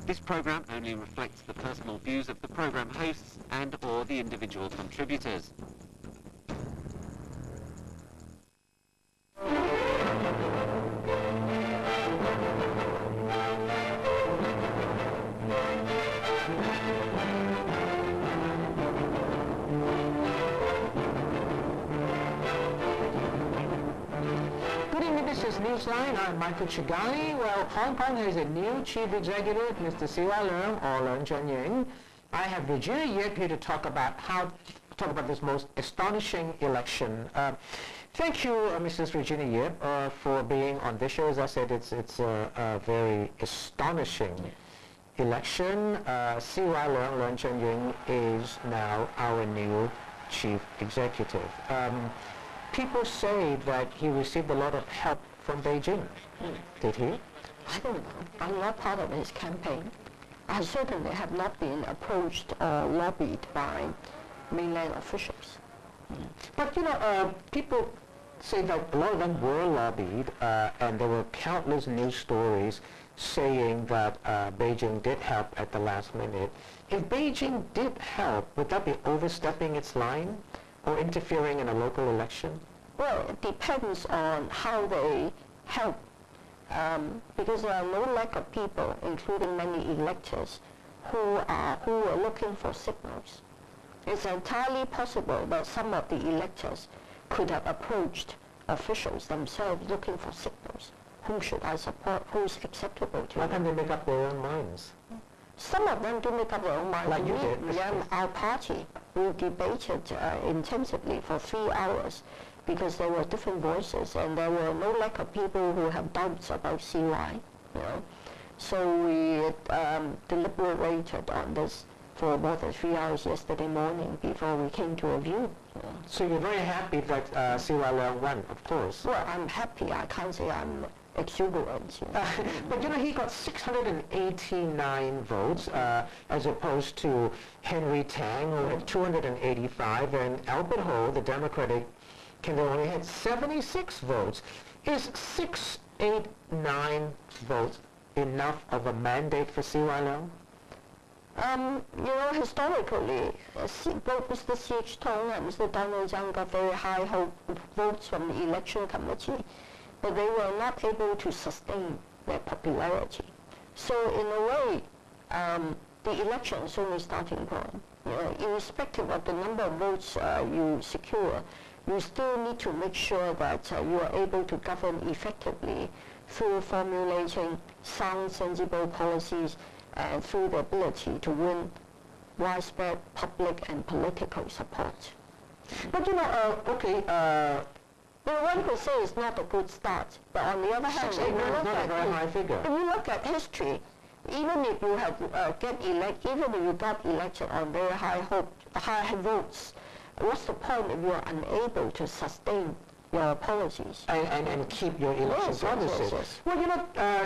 This program only reflects the personal views of the program hosts and/or the individual contributors. This is Newsline. I'm Michael Chigali. Well, Hong Kong has a new Chief Executive, Mr. Chee-hwa Leung, or Leung Chun-ying. I have Regina Ip here to talk about this most astonishing election. Thank you, Mrs. Regina Ip, for being on this show. As I said, it's a very astonishing election. Chee-hwa Leung, Leung Chun-ying, is now our new Chief Executive. People say that he received a lot of help from Beijing. Did he? I don't know. I'm not part of his campaign. I certainly have not been approached or lobbied by mainland officials. But, you know, people say that a lot of them were lobbied, and there were countless news stories saying that Beijing did help at the last minute. If Beijing did help, would that be overstepping its line or interfering in a local election? Well, it depends on how they help, because there are no lack of people, including many electors, who are looking for signals. It's entirely possible that some of the electors could have approached officials themselves looking for signals. Whom should I support? Who's acceptable to me? Why can't they make up their own minds? Some of them do make up their own minds. Like you did. Our party, we debated intensively for 3 hours because there were different voices and there were no lack of people who have doubts about CY. You know? So we deliberated on this for more than 3 hours yesterday morning before we came to a view. You know? So you're very happy that CY Leung won, of course. Well, I'm happy. I can't say I'm exuberant. You know? But you know, he got 689 votes as opposed to Henry Tang, who had 285, and Albert Ho, the Democratic candidate, only had 76 votes. Is 689 votes enough of a mandate for CY Leung? You know, historically, both Mr. C.H. Tung and Mr. Donald Tsang got very high votes from the election committee, but they were not able to sustain their popularity. So in a way, the election is only starting point. You know, irrespective of the number of votes you secure, you still need to make sure that you are able to govern effectively through formulating sound, sensible policies and through the ability to win widespread public and political support. But you know, one could say it's not a good start, but on the other hand, if you look at history, even if you have even if you got elected on very high votes, what's the point if you are unable to sustain your policies and keep your election promises? Yes. Well, you know,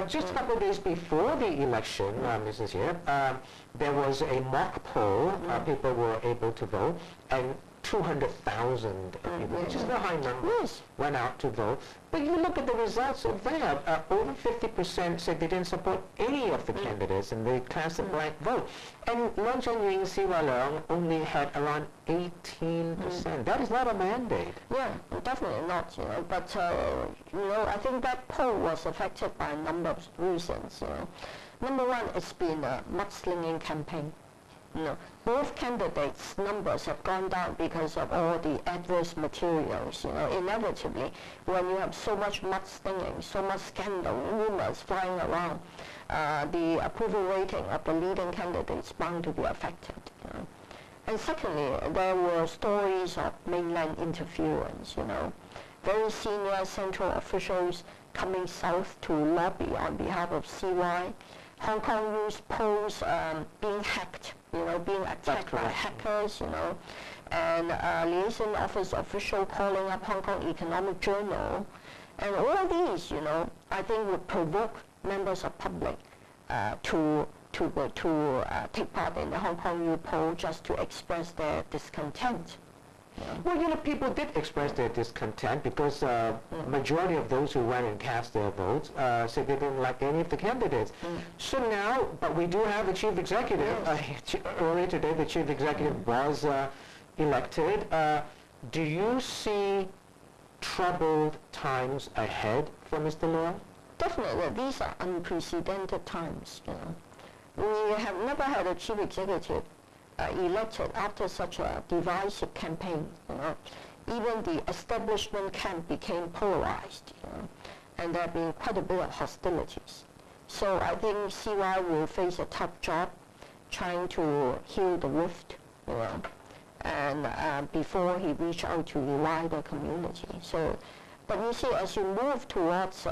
just a couple of days before the election, Mrs. Yip, there was a mock poll. People were able to vote, and 200,000 people, which is a high number, went out to vote. But you look at the results of that, over 50% said they didn't support any of the candidates, and they cast a blank vote. And Leung Chun-ying, CY Leung only had around 18%. That is not a mandate. Yeah, definitely not. You know, but you know, I think that poll was affected by a number of reasons. You know, number one, it's been a mudslinging campaign. You know, both candidates' numbers have gone down because of all the adverse materials. You know, inevitably, when you have so much mudslinging, so much scandal, rumors flying around, the approval rating of the leading candidates is bound to be affected. You know. And secondly, there were stories of mainland interference. You know, very senior central officials coming south to lobby on behalf of CY. Hong Kong News polls being hacked, you know, being attacked by hackers, you know, and liaison office official calling up Hong Kong Economic Journal, and all these, you know, I think would provoke members of public to take part in the Hong Kong News poll just to express their discontent. Well, you know, people did express their discontent because majority of those who went and cast their votes said they didn't like any of the candidates. So now, but we do have the chief executive. Earlier today, the chief executive was elected. Do you see troubled times ahead for Mr. Leung? Definitely, these are unprecedented times. You know. We have never had a chief executive elected after such a divisive campaign. You know. Even the establishment camp became polarized, you know, and there have been quite a bit of hostilities. So I think CY will face a tough job trying to heal the rift, you know, and before he reach out to the wider community. So, but you see, as you move towards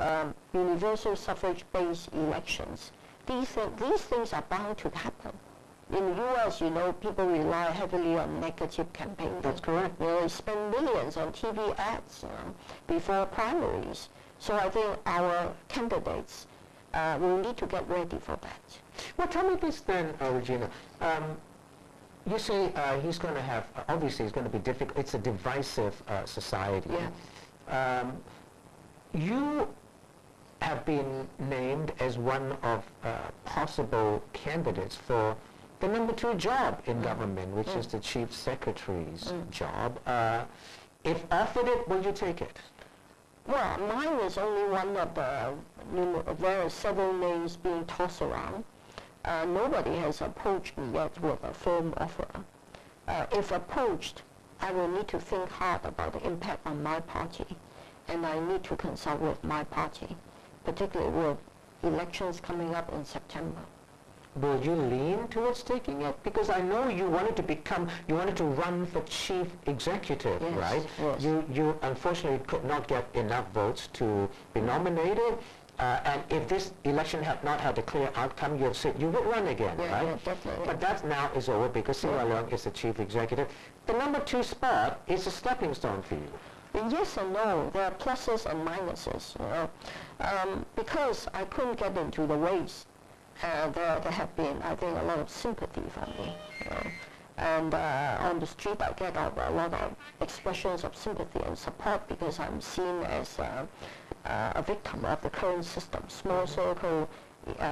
universal suffrage-based elections, these things are bound to happen. In the U.S., you know, people rely heavily on negative campaigns. That's correct. You know, they spend millions on TV ads, you know, before primaries. So I think our candidates will need to get ready for that. Well, tell me this then, Regina. You say he's going to have, obviously it's going to be difficult. It's a divisive society. Yeah. You have been named as one of possible candidates for the number 2 job in government, which is the chief secretary's job. If offered it, will you take it? Well, mine is only one of the, there are several names being tossed around. Nobody has approached me yet with a firm offer. If approached, I will need to think hard about the impact on my party, and I need to consult with my party, particularly with elections coming up in September. Will you lean towards taking it? Because I know you wanted to run for chief executive, Yes, right? yes. You unfortunately could not get enough votes to be nominated. And if this election had not had a clear outcome, you have said you would run again, right? Yeah, definitely. But that now is over because CY Leung is the chief executive. The number 2 spot is a stepping stone for you. Yes and no. There are pluses and minuses, you know. Because I couldn't get into the race, there have been, I think, a lot of sympathy from me, you know. And on the street, I get a lot of expressions of sympathy and support because I'm seen as a victim of the current system, small circle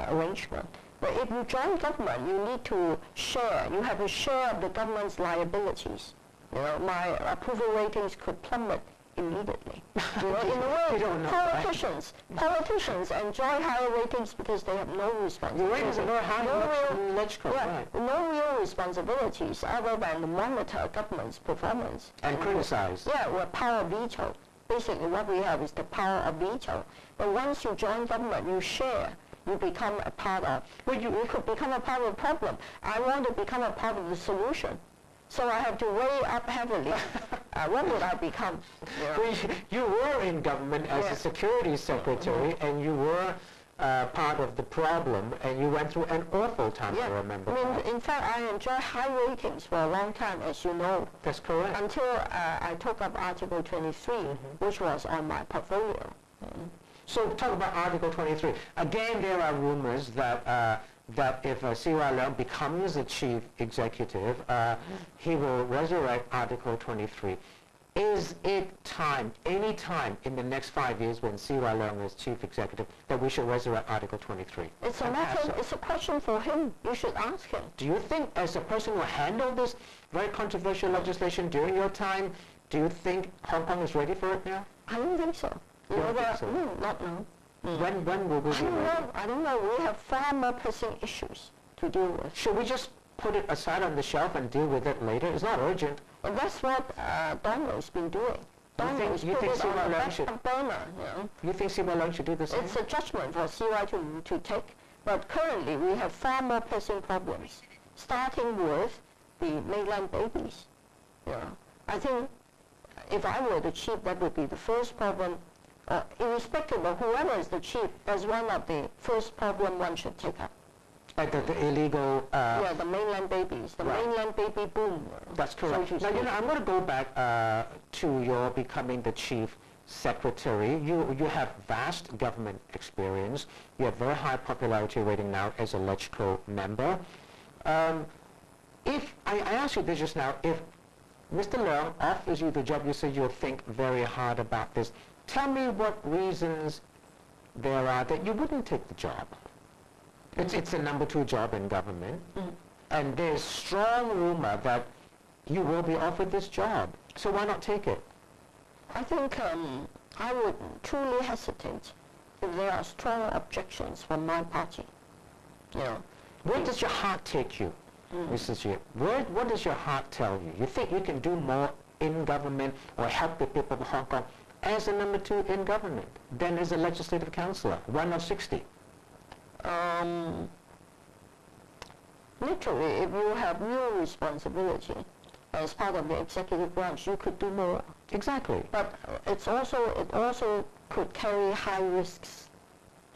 arrangement. But if you join government, you need to share. You have a share of the government's liabilities. You know, my approval ratings could plummet immediately. You know, in a way, politicians enjoy higher ratings because they have no responsibility. The ratings are very high in LegCo, right? No real responsibilities other than to monitor government's performance. And criticize. Yeah, well, power veto. Basically, what we have is the power of veto. But once you join government, you share. You become a part of. Well, you could become a part of the problem. I want to become a part of the solution. So I have to weigh up heavily. What would I become? Yeah. Well, you were in government as a security secretary, and you were part of the problem, and you went through an awful time, I remember. I mean, in fact, I enjoyed high ratings for a long time, as you know. That's correct. Until I took up Article 23, which was on my portfolio. So talk about Article 23. Again, there are rumors that that if CY Leung becomes the chief executive, he will resurrect Article 23. Is it time, any time in the next 5 years when CY Leung is chief executive, that we should resurrect Article 23? It's a matter, it's a question for him. You should ask him. Do you think, as a person who handled this very controversial legislation during your time, do you think Hong Kong is ready for it now? I don't think so. You don't think so? No, not now. When will we be ready? I don't know. We have far more pressing issues to deal with. Should we just put it aside on the shelf and deal with it later? It's not urgent. Well, that's what Donald's been doing. Donald's you think put it on the back should, burner, you know. You think CY Leung should do the same? It's a judgment for CY to take. But currently, we have far more pressing problems, starting with the mainland babies. You know. I think if I were the chief, that would be the first problem. Irrespective of whoever is the chief, that's one of the first problem one should take up. The illegal... yeah, the mainland babies, the mainland baby boom. That's correct. So now, you know, I'm going to go back to your becoming the chief secretary. You have vast government experience. You have very high popularity rating now as a LegCo member. If I asked you this just now, if Mr. Leung offers you the job, you say you'll think very hard about this. Tell me what reasons there are that you wouldn't take the job. It's a number 2 job in government, and there's strong rumor that you will be offered this job. So why not take it? I think I would truly hesitate if there are strong objections from my party. You know, where does your heart take you, Mrs. Yip? What does your heart tell you? You think you can do more in government or help the people of Hong Kong as a number 2 in government than as a legislative councillor, 1 of 60? Literally, if you have real responsibility as part of the executive branch, you could do more. Exactly. But it also could carry high risks.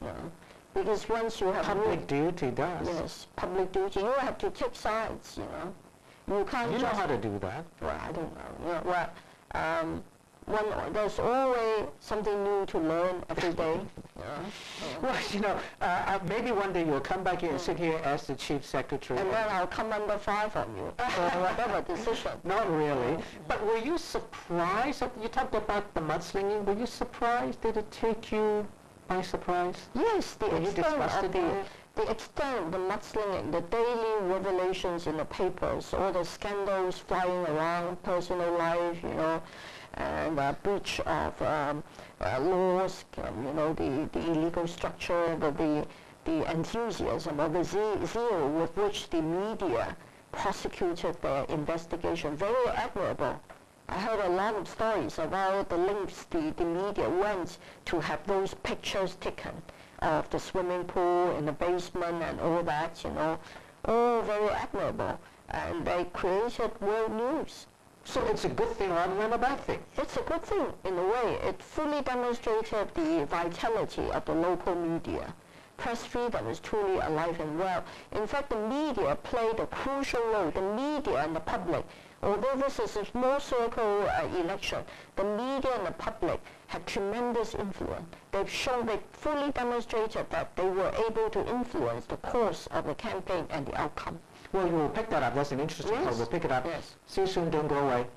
You know, because once you have public duty does. Yes, public duty. You have to take sides. You know, you can't. You know how to do that. Well, I don't know. You know, there's always something new to learn every day. Well, you know, maybe one day you'll come back here and sit here as the Chief Secretary. And then I'll come under fire from you for whatever decision. Not really. But were you surprised? You talked about the mudslinging. Were you surprised? Did it take you by surprise? Yes, the extent of the mudslinging, the daily revelations in the papers, all the scandals flying around, personal life, you know, and breach of laws, you know, the illegal structure, the enthusiasm or the zeal with which the media prosecuted their investigation, very admirable. I heard a lot of stories about the lengths the media went to have those pictures taken of the swimming pool in the basement and all that, you know, all very admirable. And they created world news. So it's a good thing rather than a bad thing? It's a good thing in a way. It fully demonstrated the vitality of the local media. Press freedom is truly alive and well. In fact, the media played a crucial role. The media and the public, although this is a small circle election, the media and the public had tremendous influence. They fully demonstrated that they were able to influence the course of the campaign and the outcome. Well, you will pick that up. That's an interesting point. We'll pick it up. Yes. See you soon. Don't go away.